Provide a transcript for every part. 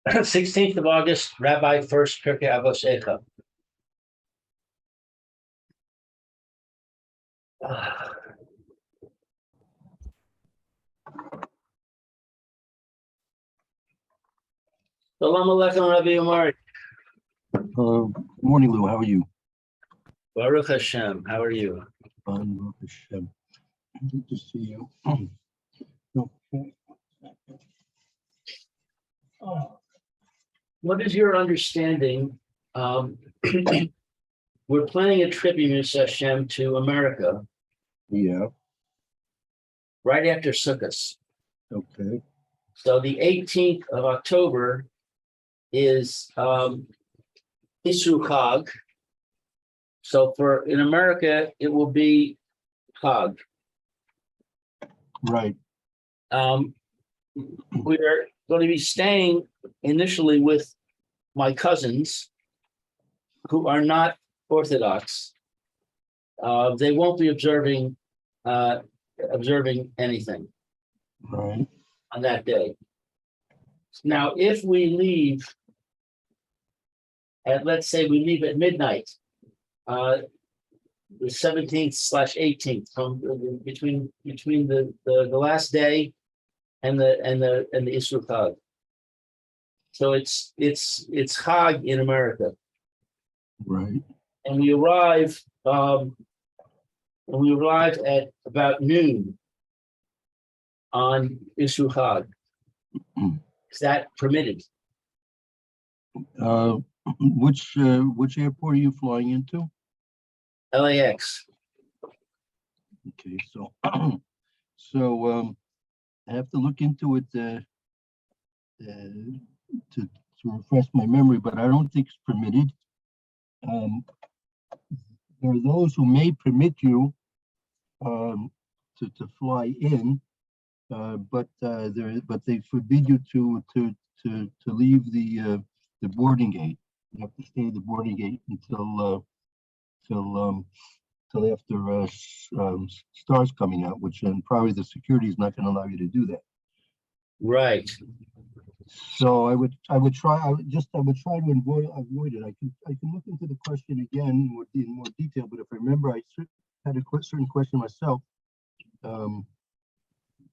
16th of August, Rabbi Furst, Pierke, Avos, Eicha. Shalom Aleichem, Rabbi Omari. Morning, Lou. How are you? Baruch Hashem. How are you? Fine, Baruch Hashem. Good to see you. Okay. What is your understanding? We're planning a trip, Yirmiyah Hashem, to America Yeah. right after Sukkot. Okay. So the 18th of October is Isru Chag. So in America, it will be Chag. Right. We're going to be staying initially with my cousins who are not Orthodox. They won't be observing anything Right. on that day. Now, if we leave let's say we leave at midnight, the 17th/18th, from between the last day and the Isru Chag. So it's Chag in America. Right. And we arrive at about noon on Isru Chag. Is that permitted? Which airport are you flying into? LAX. Okay, so I have to look into it to refresh my memory, but I don't think it's permitted. There are those who may permit you to fly in, but they forbid you to leave the boarding gate. You have to stay at the boarding gate until after stars coming out, which then probably the security is not going to allow you to do that. Right. So I would try to avoid it. I can look into the question again in more detail, but if I remember, I had a certain question myself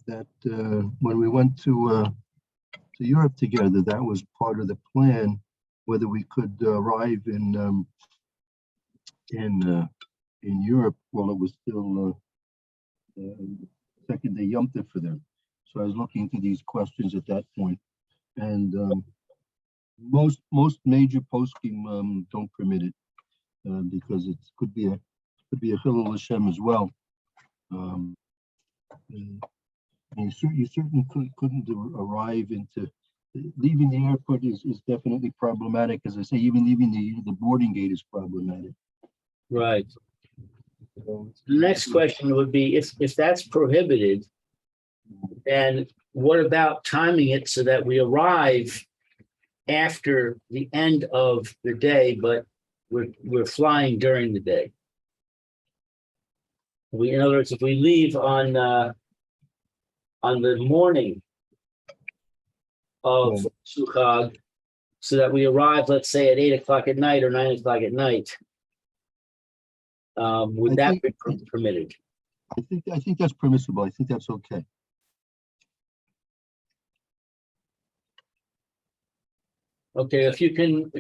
that when we went to Europe together, that was part of the plan, whether we could arrive in Europe while it was still second day Yom Tov for them. So I was looking into these questions at that point, and most major poskim don't permit it because it could be a Chilul Hashem as well. You certainly couldn't arrive into leaving the airport is definitely problematic. As I say, even leaving the boarding gate is problematic. Right. The next question would be, if that's prohibited, then what about timing it so that we arrive after the end of the day, but we're flying during the day? In other words, if we leave on the morning of Sukkot, so that we arrive, let's say, at 8 o'clock at night or 9 o'clock at night, would that be permitted? I think that's permissible. I think that's okay. Okay, if you can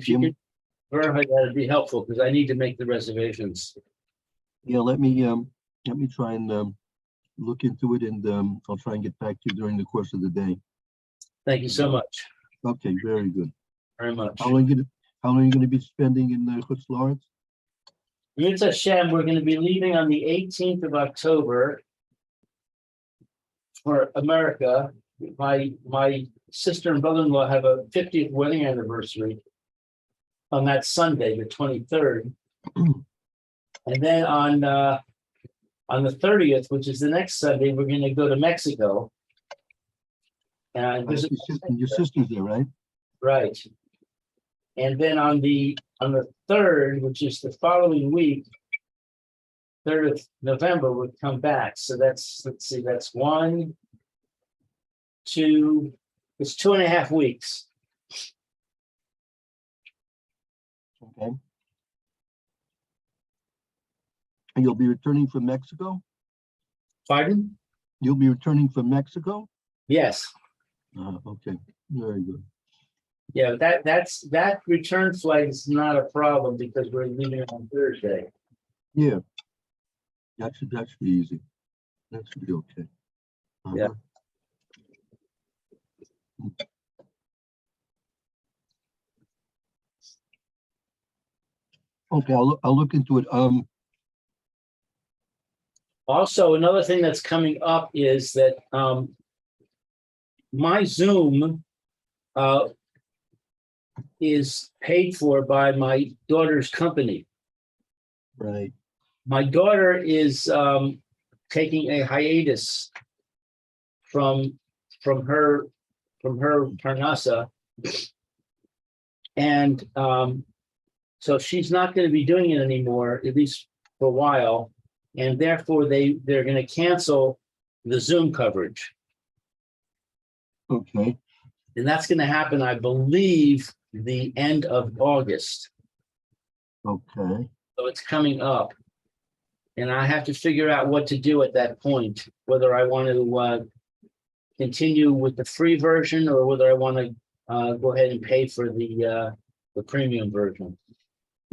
verify that, it'd be helpful because I need to make the reservations. Yeah, let me try and look into it, and I'll try and get back to you during the course of the day. Thank you so much. Okay, very good. Very much. How long are you going to be spending in Chutz La'aretz? Yirmiyah Hashem, we're going to be leaving on the 18th of October for America. My sister and brother-in-law have a 50th wedding anniversary on that Sunday, the 23rd. And then on the 30th, which is the next Sunday, we're going to go to Mexico. And your sister's there, right? Right. And then on the 3rd, which is the following week, 3rd of November, we'll come back. So that's 1, 2, it's 2.5 weeks. Okay. And you'll be returning from Mexico? Pardon? You'll be returning from Mexico? Yes. Okay, very good. Yeah, that return flight is not a problem because we're leaving on Thursday. Yeah. That should be easy. That should be okay. Yeah. Okay, I'll look into it. Also, another thing that's coming up is that my Zoom is paid for by my daughter's company. Right. My daughter is taking a hiatus from her Parnassa, and so she's not going to be doing it anymore, at least for a while, and therefore they're going to cancel the Zoom coverage, Okay. and that's going to happen, I believe, the end of August. Okay. So it's coming up, and I have to figure out what to do at that point, whether I want to continue with the free version or whether I want to go ahead and pay for the premium version.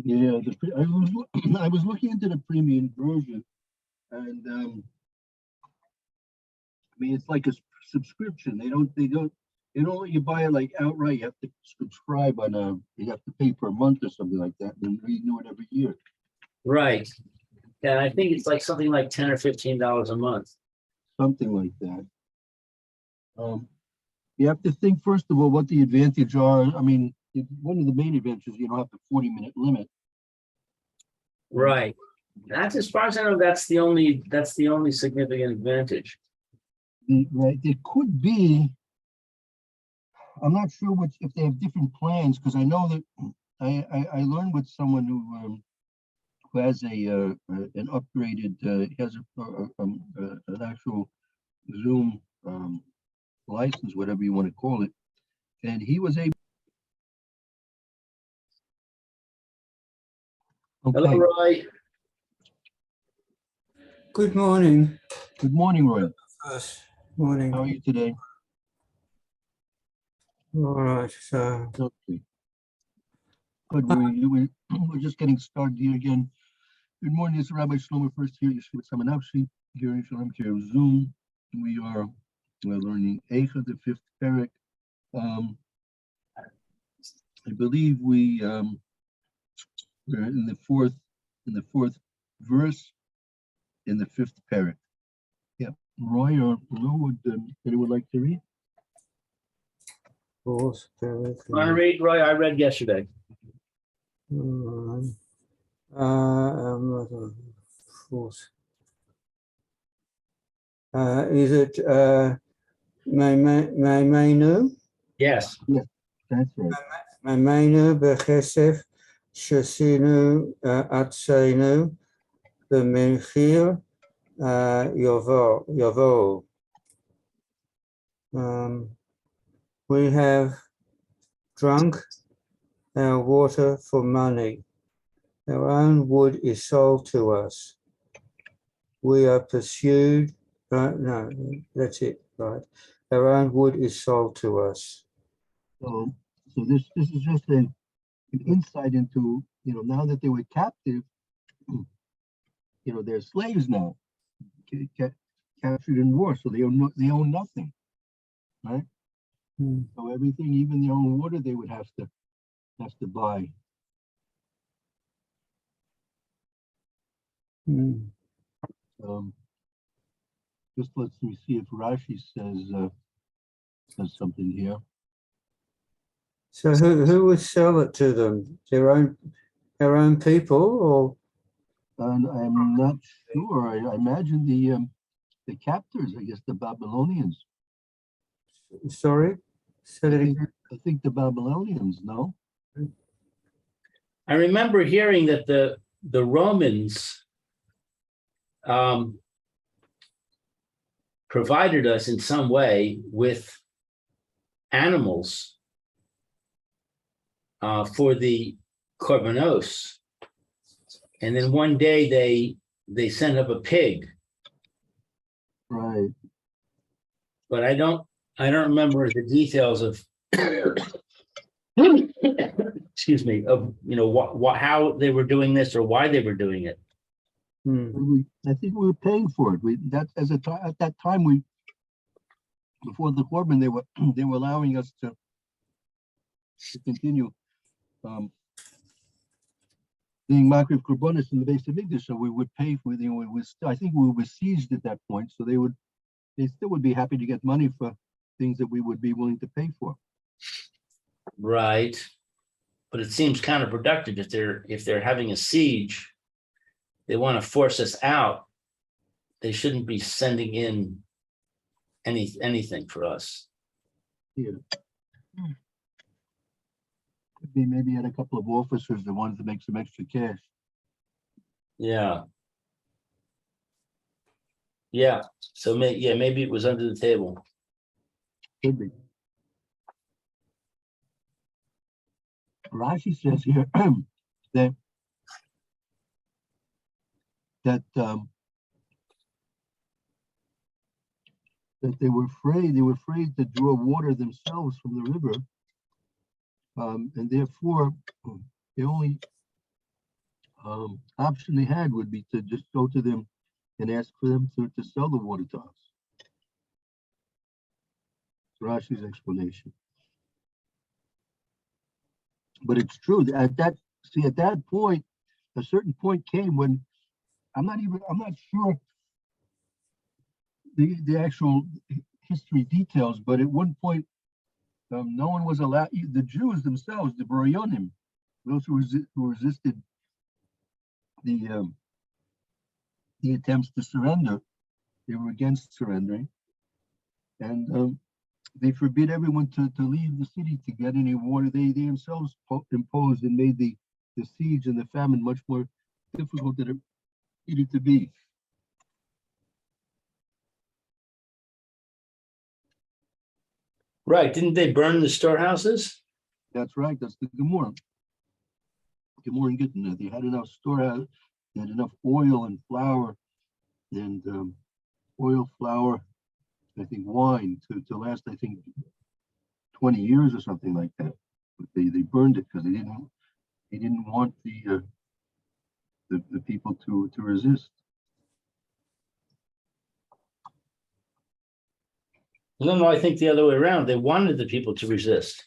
Yeah, I was looking into the premium version, and I mean it's like a subscription. They don't let you buy it like outright. You have to subscribe you have to pay per month or something like that, and renew it every year. Right. And I think it's like something like $10 or $15 a month. Something like that. You have to think first of all what the advantages are. I mean, one of the main advantages, you don't have the 40-minute limit. Right. That's, as far as I know, that's the only significant advantage. Right. There could be. I'm not sure if they have different plans, because I know that I learned with someone who has an upgraded has an actual Zoom license, whatever you want to call it, and he was able. Okay. Hello, Roy. Good morning. Good morning, Roy. Morning. How are you today? All right. So, Okay. Good. We're just getting started here again. Good morning. This is Rabbi Shlomo Furst here. Yeshiva Samanavshi here in Shalom Care of Zoom. We're learning Eicha, the fifth Pierke. I believe we're in the fourth verse in the fifth Pierke. Yeah, Roy or Lou, would anyone like to read? fourth, Want to read, Roy? I read yesterday. Fourth. Is it Maimenu? Yes. That's right. Maimenu bechesef shesinu atzenu b'menchir yovo. We have drunk our water for money. Our own wood is sold to us. We are pursued. No, that's it, right? Our own wood is sold to us. So this is just an insight into, now that they were captive, they're slaves now, captured in war, so they own nothing, right? So everything, even their own water, they would have to buy. Just let me see if Rashi says something here. So who would sell it to them? Their own people, or? And I'm not sure. I imagine the captors, I guess the Babylonians. Sorry, I think the Babylonians, no? I remember hearing that the Romans provided us in some way with animals for the Korbanos. And then one day they sent up a pig, Right. but I don't remember the details of excuse me, of what how they were doing this or why they were doing it. I think we were paying for it. At that time, before the Corbin, they were allowing us to continue being Makriv Korbanos in the base of English. So we would pay for I think we were besieged at that point, so they still would be happy to get money for things that we would be willing to pay for. Right. But it seems counterproductive if they're having a siege, they want to force us out. They shouldn't be sending in anything for us. Yeah. Could be maybe had a couple of officers that wanted to make some extra cash. Yeah. Yeah. So maybe it was under the table. Could be. Rashi says here that they were afraid to draw water themselves from the river, and therefore the only option they had would be to just go to them and ask for them to sell the water to us. Rashi's explanation. But it's true that at that point, a certain point came when I'm not sure the actual history details, but at one point, no one was allowed, the Jews themselves, the Boroyonim, those who resisted the attempts to surrender, they were against surrendering, and they forbid everyone to leave the city to get any water. They themselves imposed and made the siege and the famine much more difficult than it needed to be. Right. Didn't they burn the storehouses? That's right. That's the Gemara. Gemara and getting there. They had enough storehouse. They had enough oil and flour, and oil, flour, I think wine to last, I think 20 years or something like that. But they burned it because they didn't want the people to resist. No, I think the other way around. They wanted the people to resist.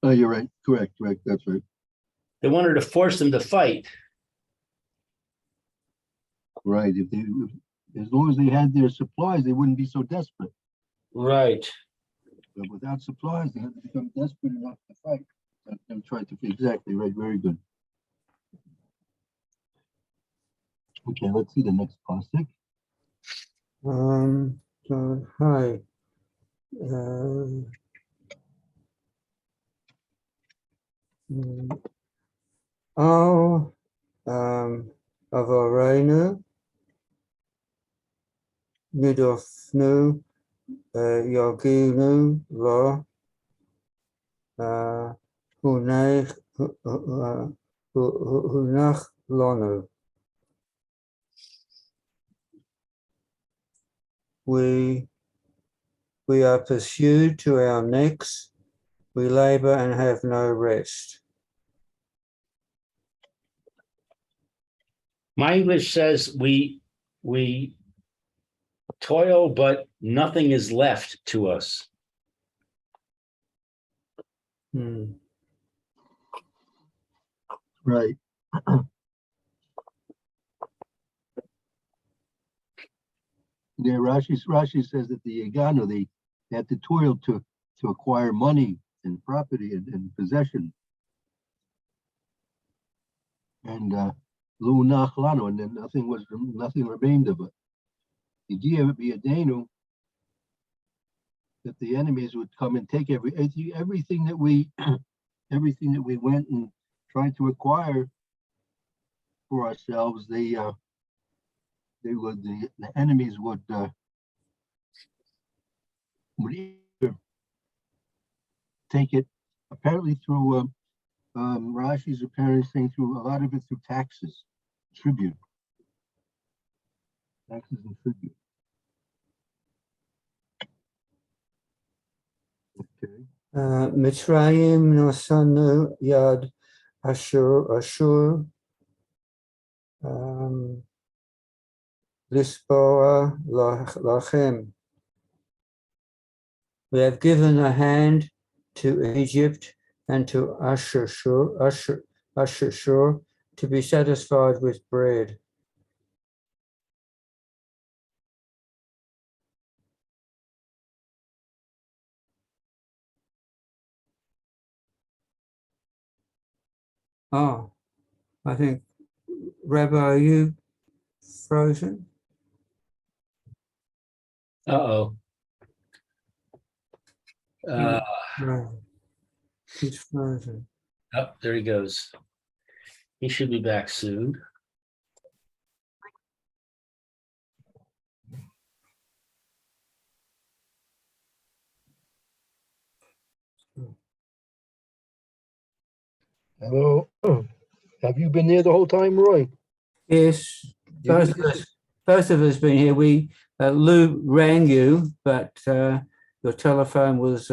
Oh, you're right. Correct. That's right. They wanted to force them to fight. Right. As long as they had their supplies, they wouldn't be so desperate. Right. But without supplies, they had to become desperate enough to fight. I'm trying to exactly right. Very good. Okay, let's see the next pasuk. So, hi. Al Avarenu Nidofnu Yoginu Lo Hunach Lonu. We are pursued to our necks, we labor and have no rest. My English says we toil, but nothing is left to us. Right. Yeah, Rashi says that the Yagano, they had to toil to acquire money and property and possession. And Lunach Lano, and then nothing remained of it. The idea would be a Danu that the enemies would come and take everything that we went and tried to acquire for ourselves. The enemies would either take it apparently through Rashi's apparently saying through a lot of it through taxes, tribute. Taxes and tribute. Okay. Mitzrayim nosanu yad Ashur Lisboa lachem. We have given a hand to Egypt and to Ashur to be satisfied with bread. Oh, I think, Rabbi, are you frozen? Uh-oh. No, he's frozen. Oh, there he goes. He should be back soon. Hello. Have you been there the whole time, Roy? Yes, both of us been here. We Lou rang you, but your telephone was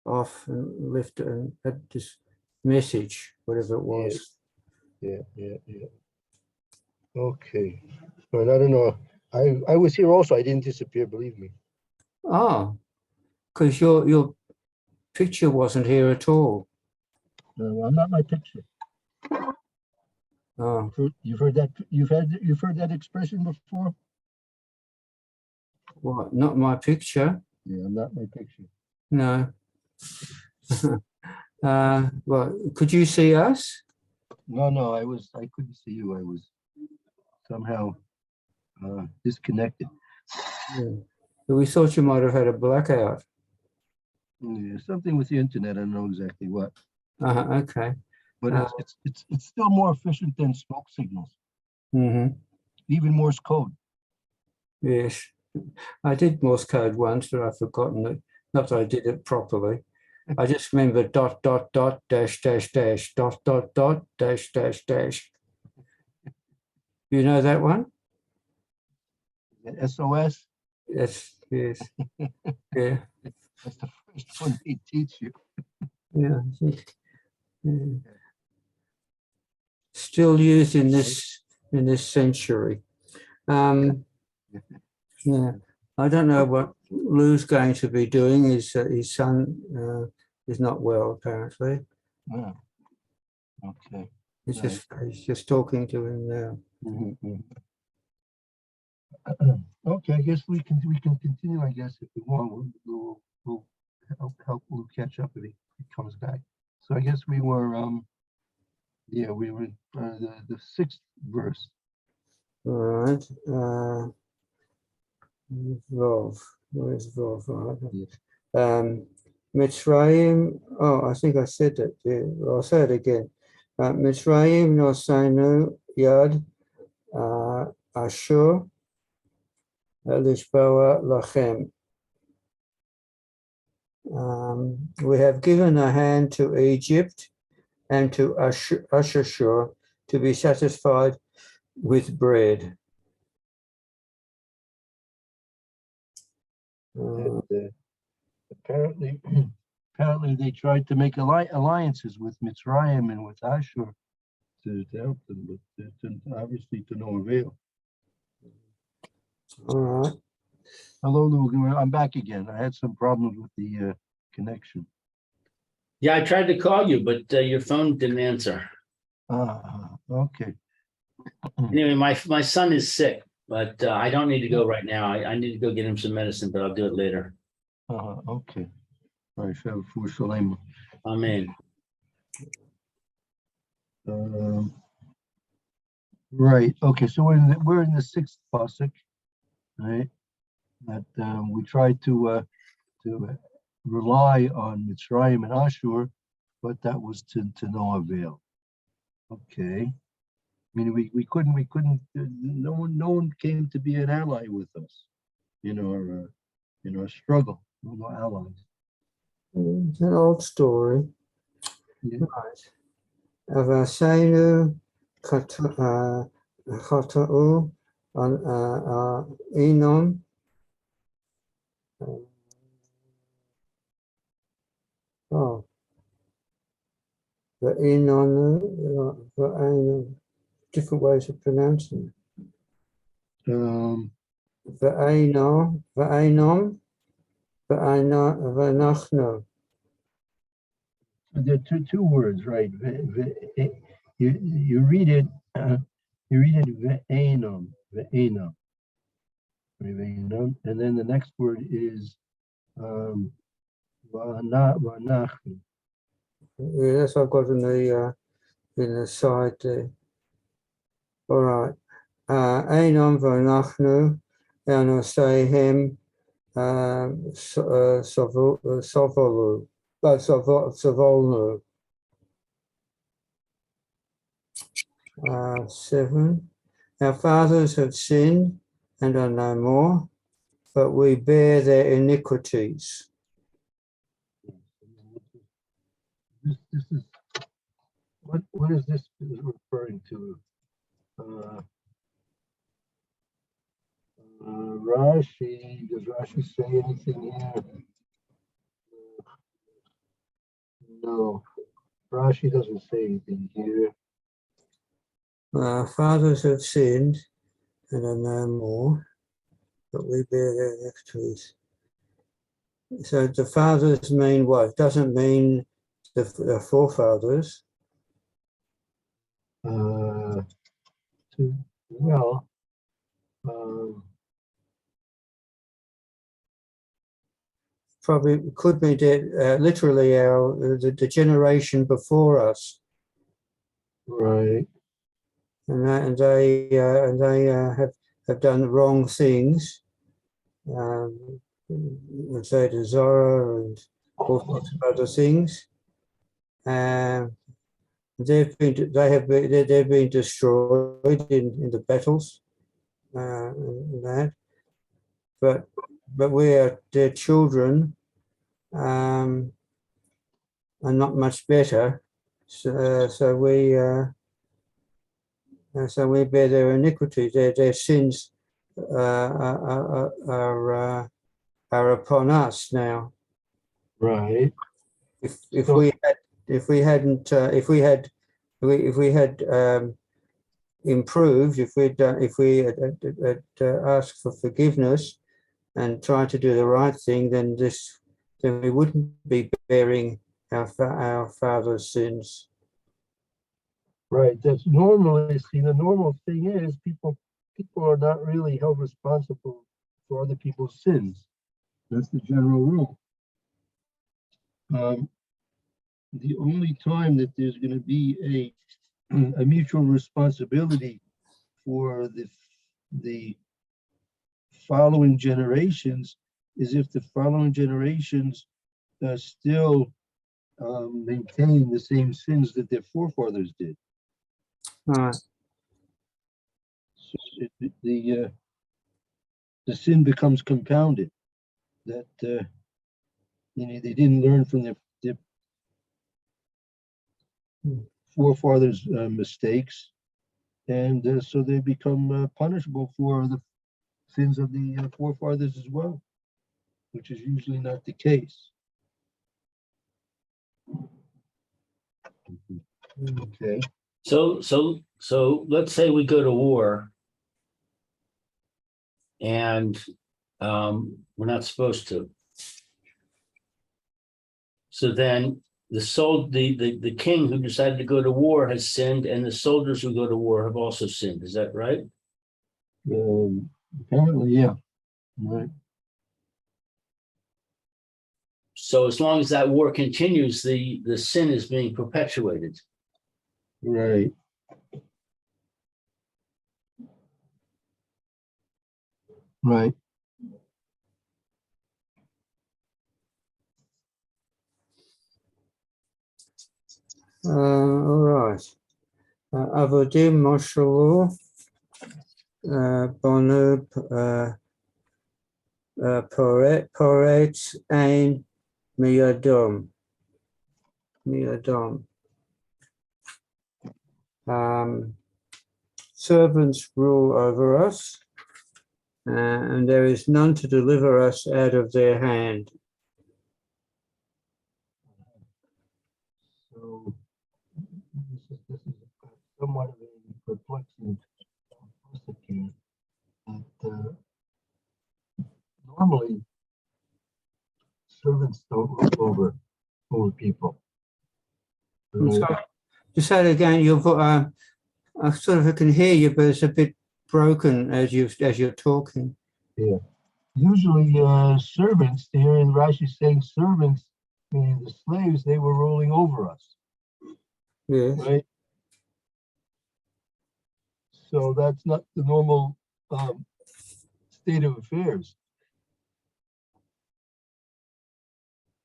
off and left and had this message, whatever it was. Yeah. Okay. But I don't know. I was here also. I didn't disappear, believe me. Oh, because your picture wasn't here at all. No, I'm not my picture. Oh, You've heard that expression before? what? Not my picture? Yeah, I'm not my picture. No. Well, could you see us? No, I couldn't see you. I was somehow disconnected. Yeah. We thought you might have had a blackout. Yeah, something with the internet. I don't know exactly what, Okay. but it's still more efficient than smoke signals, Mm-hmm. even Morse code. Yes. I did Morse code once, but I've forgotten it. Not that I did it properly. I just remember ... .. You know that one? SOS. Yes. Yeah. That's the first one they teach you. Yeah. I think, yeah. Still used in this century. Yeah. I don't know what Lou's going to be doing. His son is not well, apparently. Yeah. Okay. He's just talking to him now. Mhm. Okay, I guess we can continue. I guess if we want, we'll help Lou catch up if he comes back. So I guess we were we were the sixth verse. All right. Vov. Where's Vov? Mitzrayim. Oh, I think I said that. Yeah. I'll say it again. Mitzrayim nosanu yad Ashur Lisboa lachem. We have given a hand to Egypt and to Ashur to be satisfied with bread. And, apparently they tried to make alliances with Mitzrayim and with Ashur to help them, but obviously to no avail. All right. Hello, Lou. I'm back again. I had some problems with the connection. Yeah, I tried to call you, but your phone didn't answer. Okay. Anyway, my son is sick, but I don't need to go right now. I need to go get him some medicine, but I'll do it later. Okay. All right. For Shalem. Amen. Right. Okay. So we're in the sixth pasuk, right? That we tried to rely on Mitzrayim and Ashur, but that was to no avail. Okay. I mean, we couldn't. No one came to be an ally with us in our struggle. No allies. It's an old story. Yeah. Right. Avasenu Chota'u Enon. Oh, the Enon, different ways of pronouncing it. V'Einon, V'Anachnu. There are two words, right? You read it ve'enom, ve'enom, and then the next word is va'anachnu. Yes, I've got in the side there. All right. Einon V'Anachnu, and I'll say him Sovolnu. Sovolnu. 7. Our fathers have sinned and are no more, but we bear their iniquities. This is what is this referring to? Rashi, does Rashi say anything here? No, Rashi doesn't say anything here. Our fathers have sinned and are no more, but we bear their iniquities. So the fathers mean what? Doesn't mean the forefathers. Well, Probably could be literally the generation before us, right. and they have done wrong things, and say to Zora and all sorts of other things. They've been destroyed in the battles, and that. But we are their children, are not much better. So we bear their iniquities. Their sins are upon us now. Right. If we had improved, if we had asked for forgiveness and tried to do the right thing, then we wouldn't be bearing our father's sins. Right. That's normally, see, the normal thing is people are not really held responsible for other people's sins. That's the general rule. The only time that there's going to be a mutual responsibility for the following generations is if the following generations still maintain the same sins that their forefathers did. Right. So the sin becomes compounded. That they didn't learn from their forefathers' mistakes, and so they become punishable for the sins of the forefathers as well, which is usually not the case. Okay. So let's say we go to war and we're not supposed to. So then the king who decided to go to war has sinned, and the soldiers who go to war have also sinned. Is that right? Apparently, yeah. Right. So as long as that war continues, the sin is being perpetuated. Right. Right. All right. Avodim Moshavu Bonu Poret Ein Miyadom. Servants rule over us, and there is none to deliver us out of their hand. So this is somewhat of a perplexing concept here. That normally servants don't rule over people. I'm sorry. Just say it again. I sort of can hear you, but it's a bit broken as you're talking. Yeah. Usually, servants here in Rashi saying servants, meaning the slaves, they were ruling over us, Yes. right? So that's not the normal state of affairs.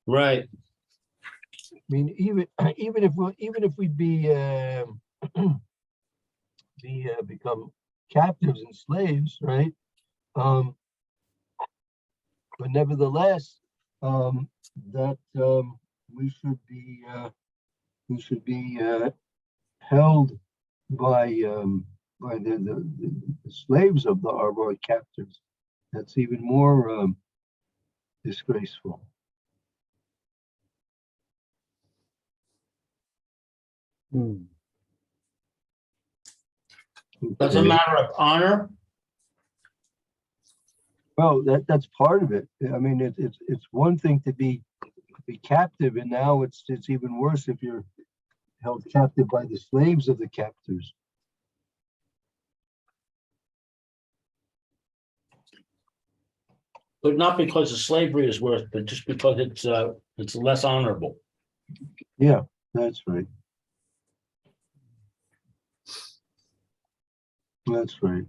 Right. I mean, even if we'd be become captives and slaves, right? But nevertheless, that we should be held by the slaves of our captors. That's even more disgraceful. Does a Okay. matter of honor. Well, that's part of it. I mean, it's one thing to be captive, and now it's even worse if you're held captive by the slaves of the captors. But not because the slavery is worse, but just because it's less honorable. Yeah, that's right. That's right.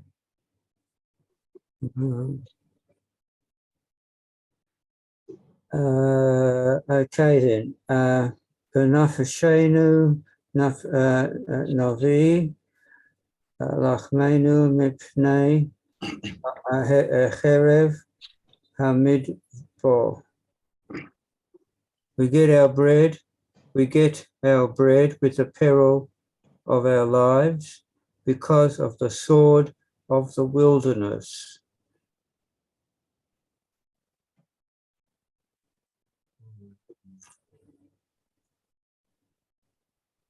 Okay then. Benafashenu Navi Lachmenu Mipnei Cherev Hamidbo. We get our bread with the peril of our lives because of the sword of the wilderness.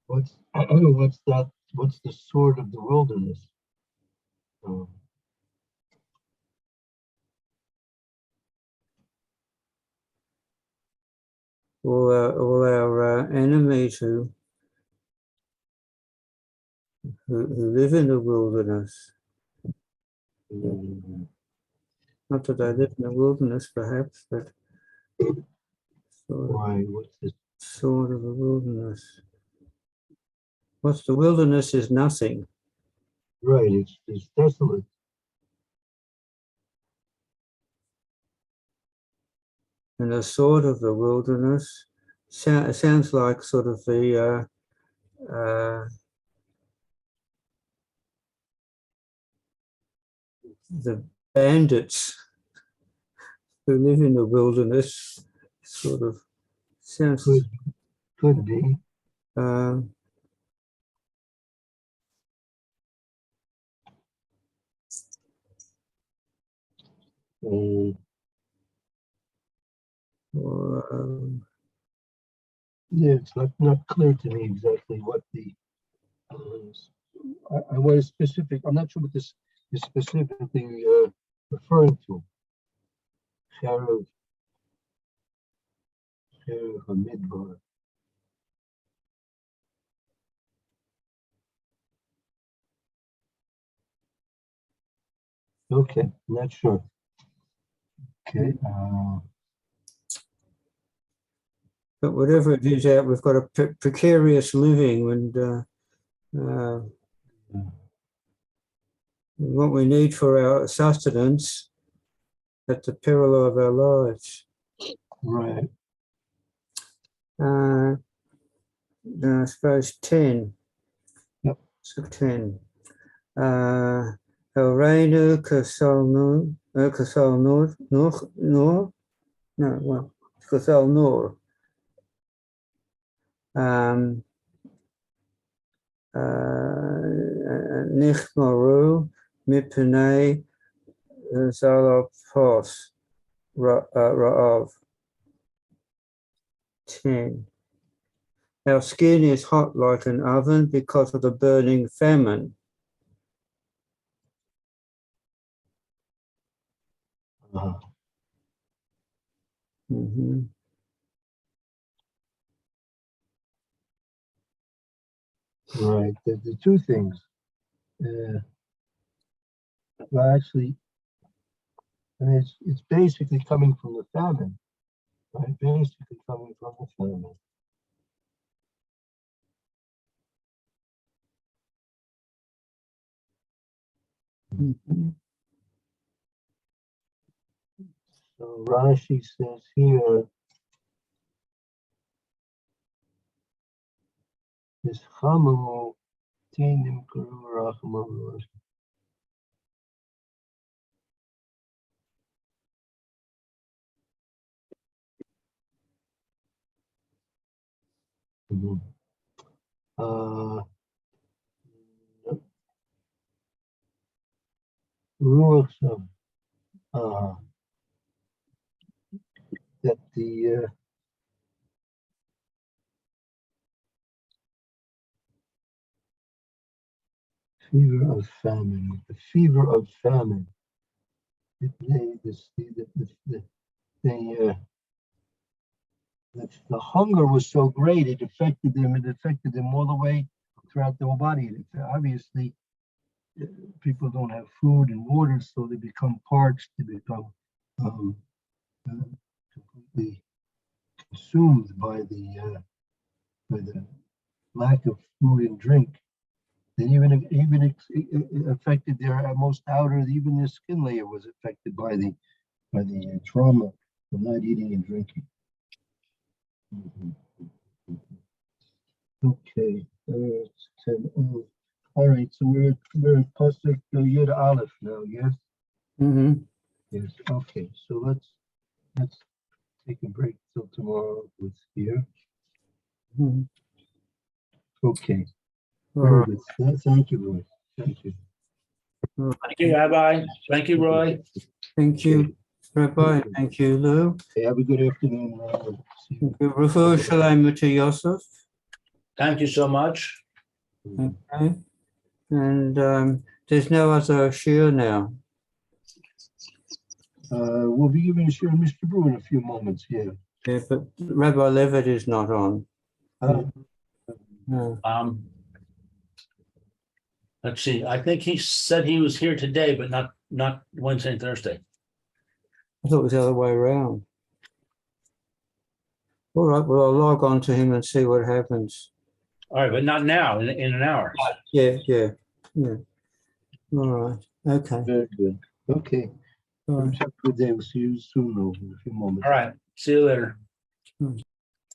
What's that? What's the sword of the wilderness? All our enemies who live in the wilderness. Not that I live in the wilderness, perhaps, but Why? What's this? Sword of the wilderness. What's the wilderness is nothing. Right, it's desolate. And the sword of the wilderness sounds like sort of the bandits who live in the wilderness. Sort of sounds. Could be. Yeah, it's not clear to me exactly what the. I was specific. I'm not sure what this is specifically referring to. Cherev Hamidbar. Okay, I'm not sure. Okay. But whatever it is, we've got a precarious living, and what we need for our sustenance at the peril of our lives. Right. I suppose 10. Yep. So 10. Reinu Kasal Nur. Kasal Nur. Nichmaru Mipnei Zalapos Ra'av. 10. Our skin is hot like an oven because of the burning famine. Mhm. Right, the two things. Well, actually, I mean, it's basically coming from the famine, right? Basically coming from the famine. Mhm. So Rashi says here, this Chamamu Tinim Kuru Rachmamu. Ruach of that the fever of famine, the fever of famine. The hunger was so great, it affected them. It affected them all the way throughout their body. Obviously, people don't have food and water, so they become parched. They become um, completely consumed by the lack of food and drink. Then even it affected their most outer, even their skin layer was affected by the trauma of not eating and drinking. Okay, it's 10. Oh, all right, so we're in Pasuk Yud Aleph now, yes? Mhm. Yes. Okay, so let's take a break till tomorrow with here. Mhm. Okay, All very right. good. Thank you, Roy. Thank you. Thank you, Rabbi. Thank you, Roy. Thank you, Rabbi. Thank you, Lou. Hey, have a good afternoon. See you. Thank you. Refu Shalom to Yosef. Thank you so much. Okay. And there's no other shir now. We'll be giving a share Mr. Brew in a few moments. Yeah. Yeah, but Rabbi Levitt is not on. Uh, No. Let's see. I think he said he was here today, but not Wednesday and Thursday. I thought it was the other way around. All right, well, I'll log on to him and see what happens. All right, but not now, in an hour. Yeah. All right. Okay. very good. Okay. All right. Have a good day. We'll see you soon, though, in a few moments. All right. See you later.